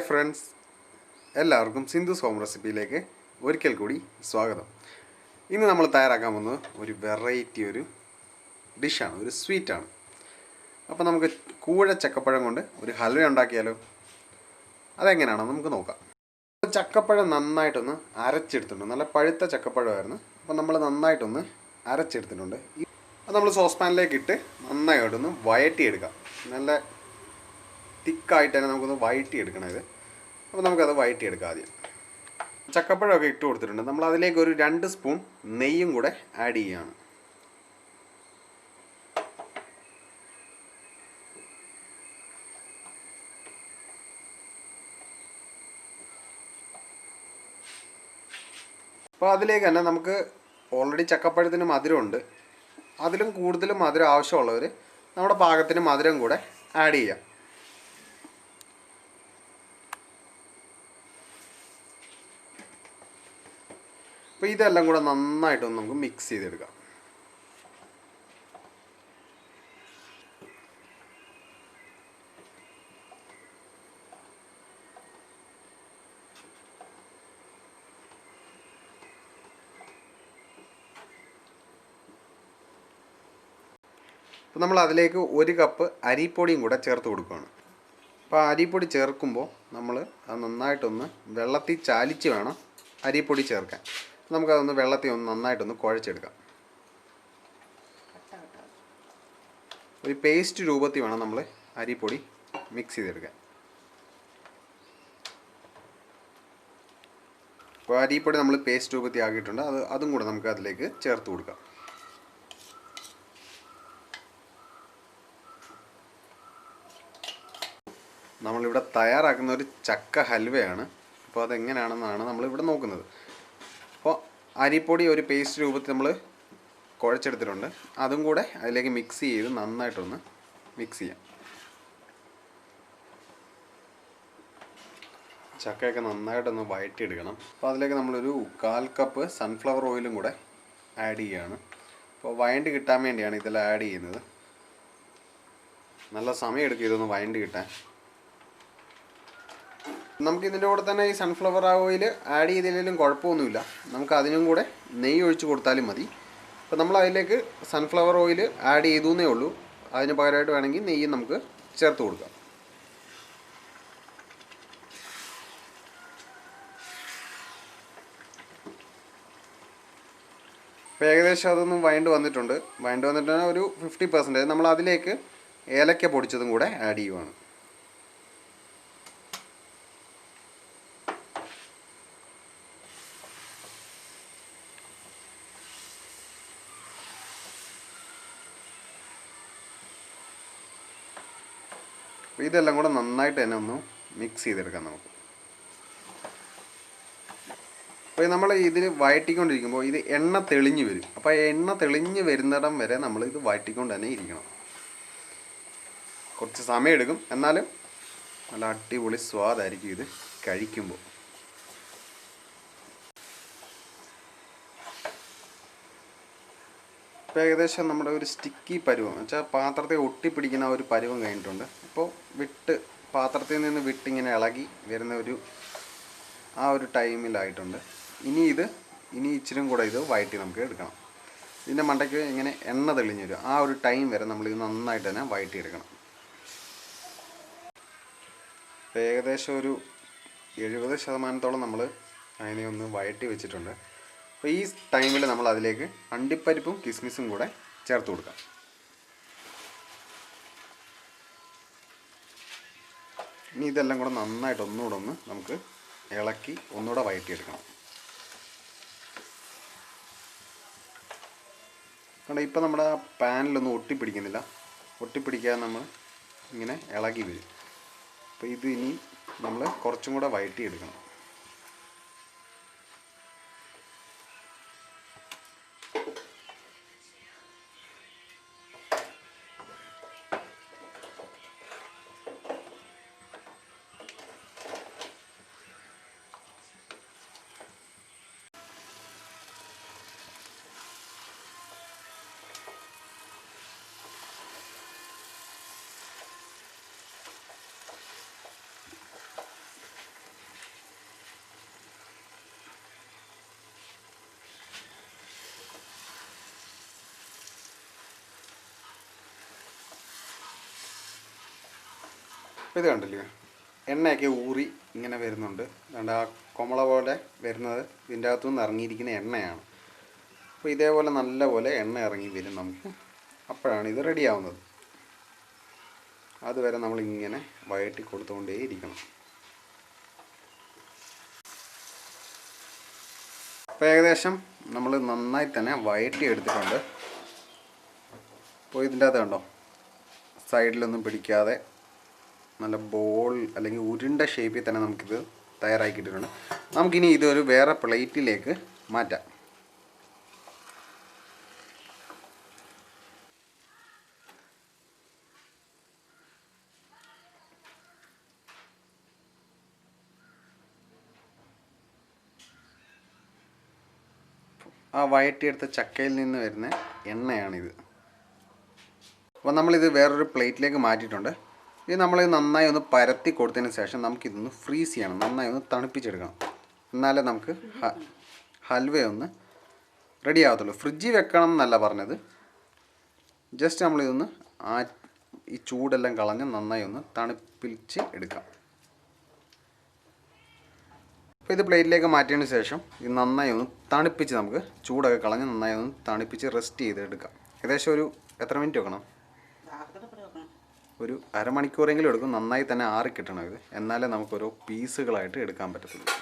Friends, എല്ലാവർക്കും Sindhu's home റെസിപ്പിയിലേക്ക് ഒരിക്കൽ കൂടി സ്വാഗതം. ഇന്ന് നമ്മൾ തയ്യാറാക്കാൻ പോകുന്നത് ഒരു വെറൈറ്റി ഒരു ഡിഷാണ്, ഒരു സ്വീറ്റാണ്. അപ്പോൾ നമുക്ക് കൂഴ ചക്കപ്പഴം കൊണ്ട് ഒരു ഹൽവ ഉണ്ടാക്കിയാലോ? അതെങ്ങനെയാണെന്ന് നമുക്ക് നോക്കാം. ചക്കപ്പഴം നന്നായിട്ടൊന്ന് അരച്ചെടുത്തിട്ടുണ്ട്. നല്ല പഴുത്ത ചക്കപ്പഴമായിരുന്നു. അപ്പോൾ നമ്മൾ നന്നായിട്ടൊന്ന് അരച്ചെടുത്തിട്ടുണ്ട്. അത് നമ്മൾ സോസ് പാനിലേക്ക് ഇട്ട് നന്നായിട്ടൊന്ന് വഴറ്റിയെടുക്കാം. നല്ല തിക്കായിട്ട് തന്നെ നമുക്കൊന്ന് വഴറ്റിയെടുക്കണം ഇത്. അപ്പോൾ നമുക്കത് വഴറ്റിയെടുക്കാം. ആദ്യം ചക്കപ്പഴമൊക്കെ ഇട്ട് കൊടുത്തിട്ടുണ്ട്. നമ്മൾ അതിലേക്ക് ഒരു 2 സ്പൂൺ നെയ്യും കൂടെ ആഡ് ചെയ്യുകയാണ്. അപ്പോൾ അതിലേക്ക് തന്നെ നമുക്ക് ഓൾറെഡി ചക്കപ്പഴത്തിന് മധുരമുണ്ട്. അതിലും കൂടുതൽ മധുരം ആവശ്യമുള്ളവർ നമ്മുടെ പാകത്തിന് മധുരം കൂടെ ആഡ് ചെയ്യാം. അപ്പോൾ ഇതെല്ലാം കൂടെ നന്നായിട്ടൊന്ന് നമുക്ക് മിക്സ് ചെയ്തെടുക്കാം. അപ്പോൾ നമ്മൾ അതിലേക്ക് 1 കപ്പ് അരിപ്പൊടിയും കൂടെ ചേർത്ത് കൊടുക്കുകയാണ്. അപ്പോൾ അരിപ്പൊടി ചേർക്കുമ്പോൾ നമ്മൾ അത് നന്നായിട്ടൊന്ന് വെള്ളത്തിൽ ചാലിച്ച് വേണം അരിപ്പൊടി ചേർക്കാൻ. നമുക്കതൊന്ന് വെള്ളത്തിൽ ഒന്ന് നന്നായിട്ടൊന്ന് കുഴച്ചെടുക്കാം. ഒരു പേസ്റ്റ് രൂപത്തിൽ വേണം നമ്മൾ അരിപ്പൊടി മിക്സ് ചെയ്തെടുക്കാൻ. അപ്പോൾ അരിപ്പൊടി നമ്മൾ പേസ്റ്റ് രൂപത്തിൽ ആക്കിയിട്ടുണ്ട്. അതും കൂടെ നമുക്ക് അതിലേക്ക് ചേർത്ത് കൊടുക്കാം. നമ്മളിവിടെ തയ്യാറാക്കുന്ന ഒരു ചക്ക ഹൽവയാണ്. അപ്പോൾ അതെങ്ങനെയാണെന്നാണ് നമ്മളിവിടെ നോക്കുന്നത്. അപ്പോൾ അരിപ്പൊടി ഒരു പേസ്റ്റ് രൂപത്തിൽ നമ്മൾ കുഴച്ചെടുത്തിട്ടുണ്ട്. അതും കൂടെ അതിലേക്ക് മിക്സ് ചെയ്ത് നന്നായിട്ടൊന്ന് മിക്സ് ചെയ്യാം. ചക്കയൊക്കെ നന്നായിട്ടൊന്ന് വഴറ്റിയെടുക്കണം. അപ്പോൾ അതിലേക്ക് നമ്മളൊരു 1/4 കപ്പ് സൺഫ്ലവർ ഓയിലും കൂടെ ആഡ് ചെയ്യുകയാണ്. അപ്പോൾ വഴണ്ടി കിട്ടാൻ വേണ്ടിയാണ് ഇതെല്ലാം ആഡ് ചെയ്യുന്നത്. നല്ല സമയം എടുക്കും ഇതൊന്ന് വഴണ്ടി കിട്ടാൻ. നമുക്ക് ഇതിൻ്റെ കൂടെ തന്നെ ഈ സൺഫ്ലവർ ഓയിൽ ആഡ് ചെയ്തില്ലെങ്കിലും കുഴപ്പമൊന്നുമില്ല. നമുക്ക് അതിനും കൂടെ നെയ്യ് ഒഴിച്ച് കൊടുത്താലും മതി. അപ്പോൾ നമ്മൾ അതിലേക്ക് സൺഫ്ലവർ ഓയിൽ ആഡ് ചെയ്തേ ഉള്ളൂ. അതിന് പകരമായിട്ട് വേണമെങ്കിൽ നെയ്യ് നമുക്ക് ചേർത്ത് കൊടുക്കാം. അപ്പോൾ ഏകദേശം അതൊന്നും വഴണ്ട് വന്നിട്ടുണ്ട് ഒരു 50%. നമ്മൾ അതിലേക്ക് ഏലക്ക പൊടിച്ചതും കൂടെ ആഡ് ചെയ്യുവാണ്. അപ്പോൾ ഇതെല്ലാം കൂടെ നന്നായിട്ട് തന്നെ ഒന്ന് മിക്സ് ചെയ്തെടുക്കാം നമുക്ക്. അപ്പോൾ നമ്മൾ ഇതിൽ വഴറ്റിക്കൊണ്ടിരിക്കുമ്പോൾ ഇത് എണ്ണ തെളിഞ്ഞ് വരും. അപ്പോൾ എണ്ണ തെളിഞ്ഞ് വരുന്നിടം വരെ നമ്മൾ ഇത് വഴറ്റിക്കൊണ്ട് തന്നെ ഇരിക്കണം. കുറച്ച് സമയം എടുക്കും, എന്നാലും നല്ല അടിപൊളി സ്വാദായിരിക്കും ഇത് കഴിക്കുമ്പോൾ. ഇപ്പോൾ ഏകദേശം നമ്മുടെ ഒരു സ്റ്റിക്കി പരുവം വെച്ചാൽ പാത്രത്തെ ഒട്ടിപ്പിടിക്കുന്ന ഒരു പരുവം കഴിഞ്ഞിട്ടുണ്ട്. അപ്പോൾ പാത്രത്തിൽ നിന്ന് വിട്ടിങ്ങനെ ഇളകി വരുന്ന ഒരു ടൈമിലായിട്ടുണ്ട്. ഇനി ഇച്ചിരി കൂടെ ഇത് വഴറ്റി നമുക്ക് എടുക്കണം. ഇതിൻ്റെ മണ്ടയ്ക്ക് ഇങ്ങനെ എണ്ണ തെളിഞ്ഞ് വരും. ആ ഒരു ടൈം വരെ നമ്മളിത് നന്നായിട്ട് തന്നെ വഴറ്റിയെടുക്കണം. ഇപ്പോൾ ഏകദേശം ഒരു 70% നമ്മൾ അതിനെ ഒന്ന് വഴറ്റി വെച്ചിട്ടുണ്ട്. അപ്പോൾ ഈ ടൈമിൽ നമ്മൾ അതിലേക്ക് അണ്ടിപ്പരിപ്പും കിസ്മിസും കൂടെ ചേർത്ത് കൊടുക്കാം. ഇനി ഇതെല്ലാം കൂടെ നന്നായിട്ട് ഒന്നുകൂടെ നമുക്ക് ഇളക്കി ഒന്നുകൂടെ വഴറ്റിയെടുക്കണം. കാരണം ഇപ്പം നമ്മുടെ പാനിലൊന്നും ഒട്ടിപ്പിടിക്കുന്നില്ല. ഒട്ടിപ്പിടിക്കാതെ നമ്മൾ ഇങ്ങനെ ഇളകി വരും. അപ്പോൾ ഇത് ഇനി നമ്മൾ കുറച്ചും കൂടെ വഴറ്റിയെടുക്കണം. അപ്പോൾ ഇത് കണ്ടില്ലേ, എണ്ണയൊക്കെ ഊറി ഇങ്ങനെ വരുന്നുണ്ട്. അതുകൊണ്ട് ആ കുമള പോലെ വരുന്നത് ഇതിൻ്റെ അകത്തുനിന്ന് ഇറങ്ങിയിരിക്കുന്ന എണ്ണയാണ്. അപ്പോൾ ഇതേപോലെ നല്ലപോലെ എണ്ണ ഇറങ്ങി വരും നമുക്ക്. അപ്പോഴാണ് ഇത് റെഡിയാവുന്നത്. അതുവരെ നമ്മളിങ്ങനെ വഴറ്റി കൊടുത്തുകൊണ്ടേ ഇരിക്കണം. അപ്പോൾ ഏകദേശം നമ്മൾ നന്നായി തന്നെ വഴറ്റി എടുത്തിട്ടുണ്ട്. അപ്പോൾ ഇതിൻ്റെ അകത്ത് കണ്ടോ, സൈഡിലൊന്നും പിടിക്കാതെ നല്ല ബോൾ അല്ലെങ്കിൽ ഉരുണ്ട ഷേപ്പിൽ തന്നെ നമുക്കിത് തയ്യാറാക്കിയിട്ടുണ്ട്. നമുക്കിനി ഇതൊരു വേറെ പ്ലേറ്റിലേക്ക് മാറ്റാം. ആ വഴറ്റിയെടുത്ത ചക്കയിൽ നിന്ന് വരുന്ന എണ്ണയാണിത്. അപ്പോൾ നമ്മളിത് വേറൊരു പ്ലേറ്റിലേക്ക് മാറ്റിയിട്ടുണ്ട്. ഇത് നമ്മൾ നന്നായി ഒന്ന് പരത്തി കൊടുത്തതിന് ശേഷം നമുക്കിതൊന്ന് ഫ്രീസ് ചെയ്യണം, നന്നായി ഒന്ന് തണുപ്പിച്ചെടുക്കണം. എന്നാലേ നമുക്ക് ഹൽവയൊന്ന് റെഡി ആകത്തുള്ളൂ. ഫ്രിഡ്ജിൽ വെക്കണം എന്നല്ല പറഞ്ഞത്, ജസ്റ്റ് നമ്മളിതൊന്ന് ഈ ചൂടെല്ലാം കളഞ്ഞ് നന്നായി ഒന്ന് തണുപ്പിച്ച് എടുക്കാം. അപ്പോൾ ഇത് പ്ലേറ്റിലേക്ക് മാറ്റിയതിന് ശേഷം ഇത് നന്നായി ഒന്ന് തണുപ്പിച്ച് നമുക്ക് ചൂടൊക്കെ കളഞ്ഞ് നന്നായി ഒന്ന് തണുപ്പിച്ച് റെസ്റ്റ് ചെയ്തെടുക്കാം. ഏകദേശം ഒരു എത്ര മിനിറ്റ് വെക്കണം? ഒരു അരമണിക്കൂറെങ്കിലും എടുക്കും. നന്നായി തന്നെ ആറി കിട്ടണം ഇത്, എന്നാലേ നമുക്കൊരു പീസുകളായിട്ട് എടുക്കാൻ പറ്റത്തുള്ളൂ.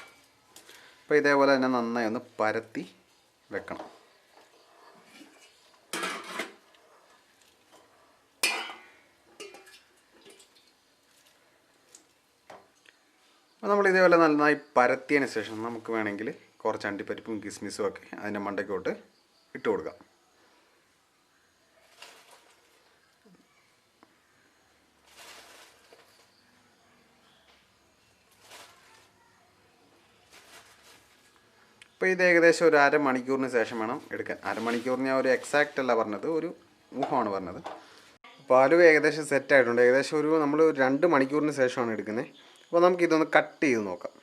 അപ്പോൾ ഇതേപോലെ തന്നെ നന്നായി ഒന്ന് പരത്തി വെക്കണം. അപ്പോൾ നമ്മൾ ഇതേപോലെ നന്നായി പരത്തിയതിന് ശേഷം നമുക്ക് വേണമെങ്കിൽ കുറച്ച് അണ്ടിപ്പരിപ്പും കിസ്മിസും ഒക്കെ അതിൻ്റെ മണ്ടയ്ക്കോട്ട് ഇട്ട് കൊടുക്കാം. അപ്പോൾ ഇത് ഏകദേശം ഒരു അരമണിക്കൂറിന് ശേഷം വേണം എടുക്കാൻ. അരമണിക്കൂറിന് ഞാൻ ഒരു എക്സാക്റ്റ് അല്ല പറഞ്ഞത്, ഒരു ഊഹമാണ് പറഞ്ഞത്. അപ്പോൾ ഹലുവ ഏകദേശം സെറ്റായിട്ടുണ്ട്. ഏകദേശം നമ്മൾ 2 മണിക്കൂറിന് ശേഷമാണ് എടുക്കുന്നത്. അപ്പോൾ നമുക്കിതൊന്ന് കട്ട് ചെയ്ത് നോക്കാം.